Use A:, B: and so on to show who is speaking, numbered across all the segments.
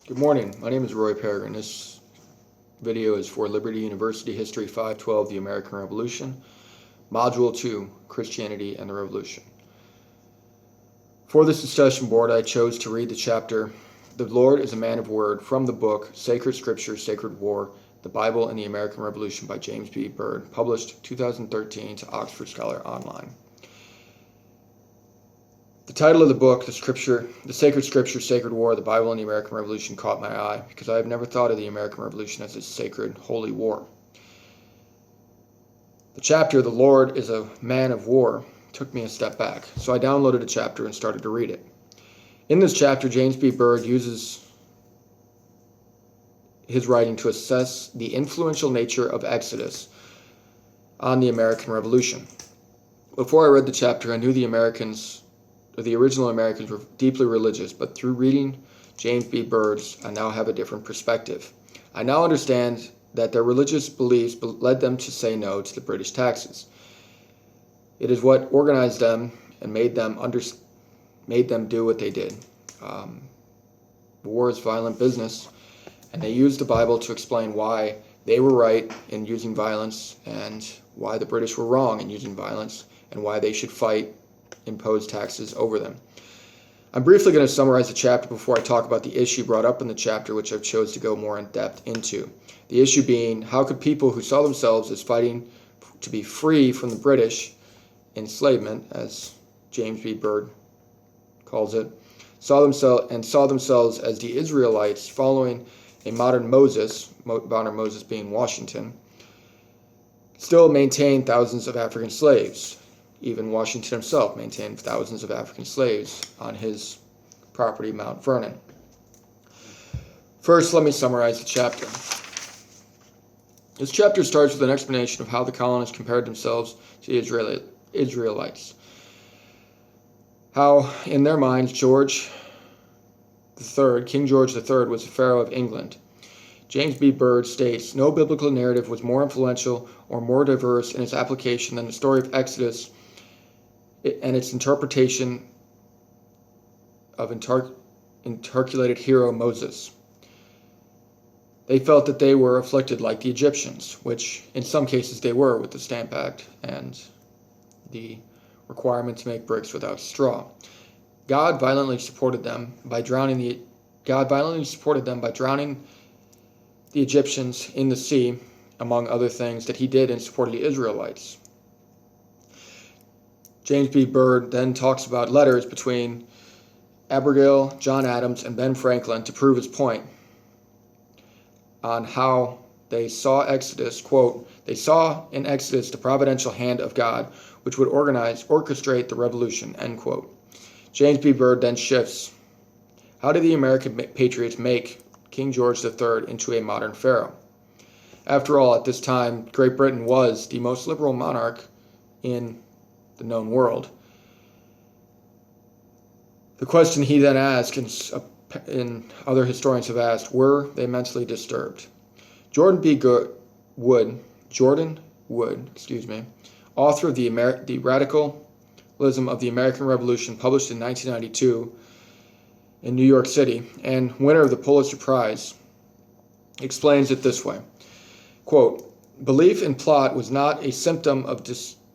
A: Good morning. My name is Roy Peregrine. This video is for Liberty University History 512, The American Revolution, Module 2, Christianity and the Revolution. For this discussion board, I chose to read the chapter, The Lord is a Man of Word, from the book Sacred Scripture, Sacred War, The Bible and the American Revolution by James B. Bird, published 2013 to Oxford Scholar Online. The title of the book, The Sacred Scripture, Sacred War, the Bible and the American Revolution, caught my eye because I have never thought of the American Revolution as a sacred, holy war. The chapter, The Lord is a Man of War, took me a step back, so I downloaded a chapter and started to read it. In this chapter, James B. Bird uses his writing to assess the influential nature of Exodus on the American Revolution. Before I read the chapter, I knew the original Americans were deeply religious, but through reading James B. Bird's, I now have a different perspective. I now understand that their religious beliefs led them to say no to the British taxes. It is what organized them and made them do what they did. War is violent business, and they used the Bible to explain why they were right in using violence and why the British were wrong in using violence and why they should impose taxes over them. I'm briefly going to summarize the chapter before I talk about the issue brought up in the chapter, which I've chose to go more in depth into. The issue being, how could people who saw themselves as fighting to be free from the British enslavement, as James B. Bird calls it, saw themselves as the Israelites following a modern Moses being Washington, still maintain thousands of African slaves. Even Washington himself maintained thousands of African slaves on his property, Mount Vernon. First, let me summarize the chapter. This chapter starts with an explanation of how the colonists compared themselves to the Israelites. How, in their minds, King George III was the Pharaoh of England. James B. Bird states, no biblical narrative was more influential or more diverse in its application than the story of Exodus and its interpretation of intercalated hero Moses. They felt that they were afflicted like the Egyptians, which in some cases they were with the Stamp Act and the requirement to make bricks without straw. God violently supported them by drowning the Egyptians in the sea, among other things that he did in support of the Israelites. James B. Bird then talks about letters between Abigail, John Adams, and Ben Franklin to prove his point on how they saw Exodus, quote, they saw in Exodus the providential hand of God, which would orchestrate the revolution, end quote. James B. Bird then shifts. How did the American patriots make King George III into a modern pharaoh? After all, at this time, Great Britain was the most liberal monarch in the known world. The question he then asked, and other historians have asked, were they mentally disturbed? Jordan Wood, author of the Radicalism of the American Revolution, published in 1992 in New York City, and winner of the Pulitzer Prize, explains it this way, quote, belief in plot was not a symptom of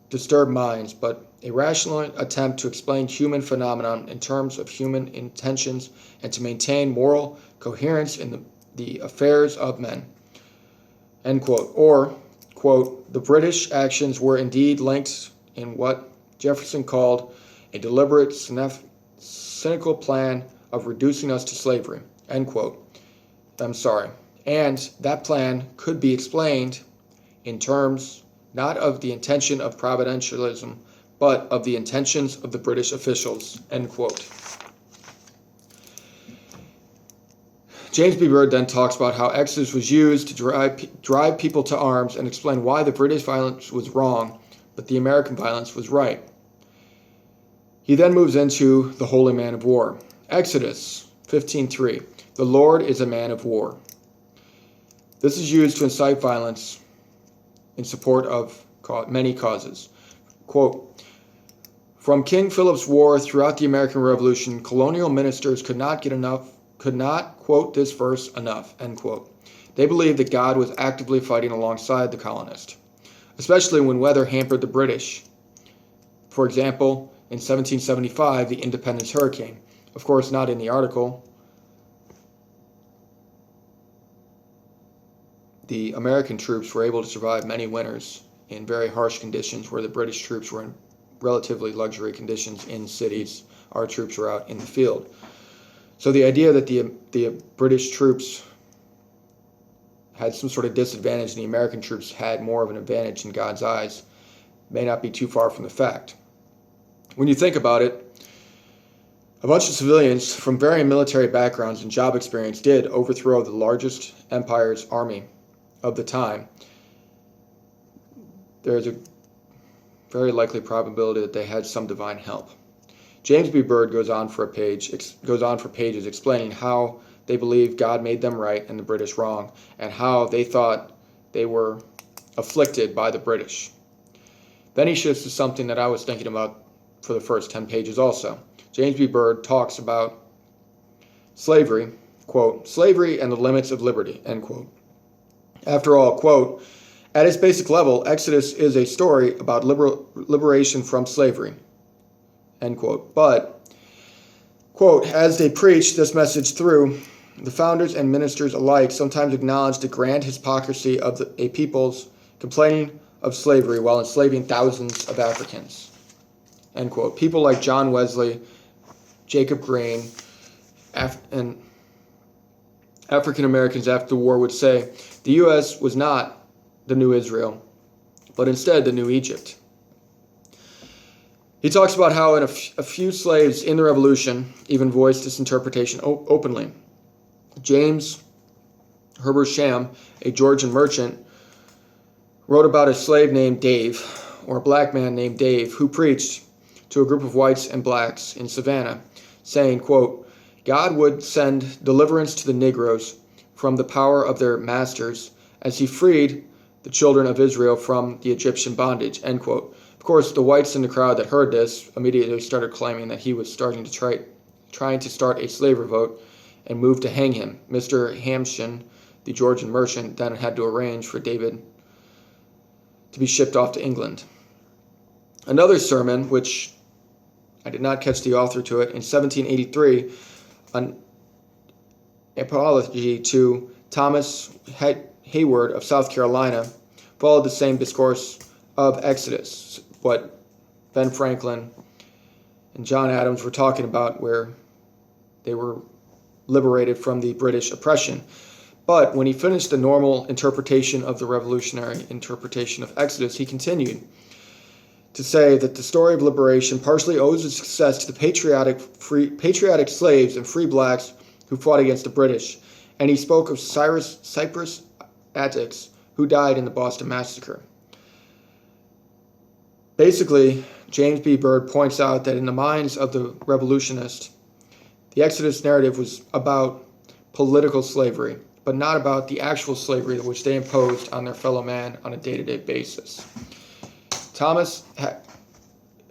A: disturbed minds, but a rational attempt to explain human phenomenon in terms of human intentions and to maintain moral coherence in the affairs of men, end quote. Or, quote, the British actions were indeed linked in what Jefferson called a deliberate, cynical plan of reducing us to slavery, end quote. And that plan could be explained in terms not of the intention of providentialism, but of the intentions of the British officials, end quote. James B. Bird then talks about how Exodus was used to drive people to arms and explain why the British violence was wrong, but the American violence was right. He then moves into the Holy Man of War. Exodus 15:3. The Lord is a man of war. This is used to incite violence in support of many causes. Quote, from King Philip's War throughout the American Revolution, colonial ministers could not get enough could not quote this verse enough, end quote. They believed that God was actively fighting alongside the colonists, especially when weather hampered the British. For example, in 1775, the Independence Hurricane. Of course, not in the article. The American troops were able to survive many winters in very harsh conditions where the British troops were in relatively luxury conditions in cities. Our troops were out in the field. So the idea that the British troops had some sort of disadvantage and the American troops had more of an advantage in God's eyes may not be too far from the fact. When you think about it, a bunch of civilians from varying military backgrounds and job experience did overthrow the largest empire's army of the time. There's a very likely probability that they had some divine help. James B. Byrd goes on for pages explaining how they believed God made them right and the British wrong, and how they thought they were afflicted by the British. Then he shifts to something that I was thinking about for the first 10 pages also. James B. Byrd talks about slavery, quote, slavery and the limits of liberty, end quote. After all, quote, at its basic level, Exodus is a story about liberation from slavery, end quote. But, quote, as they preached this message through, the founders and ministers alike sometimes acknowledged the grand hypocrisy of a people's complaining of slavery while enslaving thousands of Africans, end quote. People like John Wesley, Jacob Green, and African Americans after the war would say the U.S. was not the new Israel, but instead the new Egypt. He talks about how a few slaves in the Revolution even voiced this interpretation openly. James Herbersham, a Georgian merchant, wrote about a slave named Dave, or a black man named Dave, who preached to a group of whites and blacks in Savannah, saying, quote, God would send deliverance to the Negroes from the power of their masters as he freed the children of Israel from the Egyptian bondage, end quote. Of course, the whites in the crowd that heard this immediately started claiming that he was trying to start a slave revolt and moved to hang him. Mr. Hampson, the Georgian merchant, then had to arrange for David to be shipped off to England. Another sermon, which I did not catch the author to it, in 1783, an apology to Thomas Hayward of South Carolina, followed the same discourse of Exodus, what Ben Franklin and John Adams were talking about, where they were liberated from the British oppression. But when he finished the normal interpretation of the revolutionary interpretation of Exodus, he continued to say that the story of liberation partially owes its success to the patriotic slaves and free blacks who fought against the British. And he spoke of Cyprus Attucks, who died in the Boston Massacre. Basically, James B. Byrd points out that in the minds of the revolutionists, the Exodus narrative was about political slavery, but not about the actual slavery which they imposed on their fellow man on a day-to-day basis. Thomas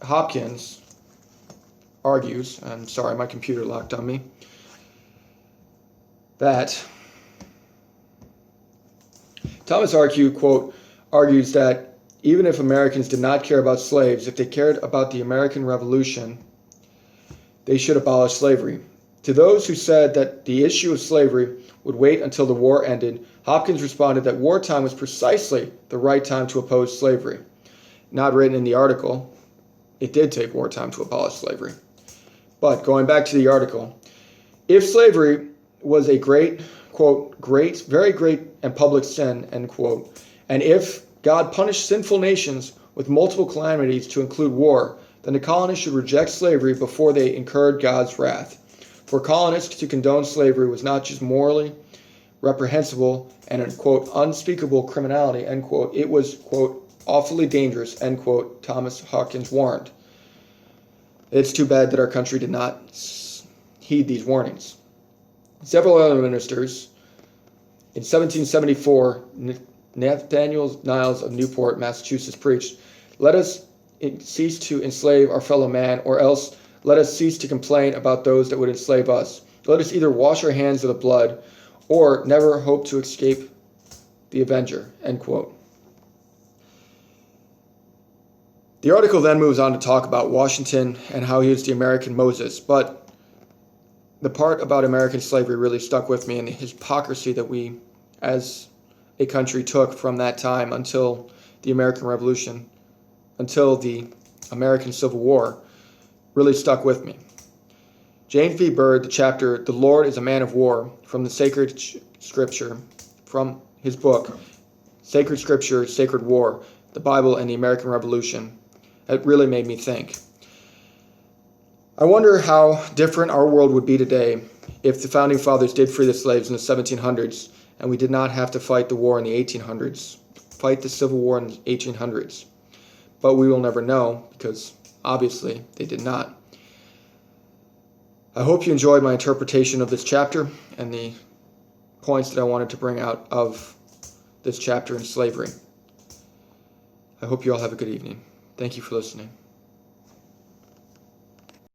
A: Hopkins argues, I'm sorry, my computer locked on me, that Thomas argues that even if Americans did not care about slaves, if they cared about the American Revolution, they should abolish slavery. To those who said that the issue of slavery would wait until the war ended, Hopkins responded that wartime was precisely the right time to oppose slavery. Not written in the article, it did take wartime to abolish slavery. But going back to the article, if slavery was a great, quote, very great and public sin, end quote, and if God punished sinful nations with multiple calamities to include war, then the colonists should reject slavery before they incurred God's wrath. For colonists to condone slavery was not just morally reprehensible and a, quote, unspeakable criminality, end quote, it was, quote, awfully dangerous, end quote, Thomas Hopkins warned. It's too bad that our country did not heed these warnings. Several other ministers, in 1774, Nathaniel Niles of Newport, Massachusetts, preached, "Let us cease to enslave our fellow man, or else let us cease to complain about those that would enslave us. Let us either wash our hands of the blood or never hope to escape the avenger." End quote. The article then moves on to talk about Washington and how he was the American Moses, but the part about American slavery really stuck with me, and the hypocrisy that we as a country took from that time until the American Revolution, until the American Civil War, really stuck with me. James B. Byrd, the chapter, "The Lord is a Man of War," from the Sacred Scripture, from his book, Sacred Scripture, Sacred War, the Bible and the American Revolution, it really made me think. I wonder how different our world would be today if the Founding Fathers did free the slaves in the 1700s and we did not have to fight the war in the 1800s, fight the Civil War in the 1800s. But we will never know because, obviously, they did not. I hope you enjoyed my interpretation of this chapter and the points that I wanted to bring out of this chapter in slavery. I hope you all have a good evening. Thank you for listening.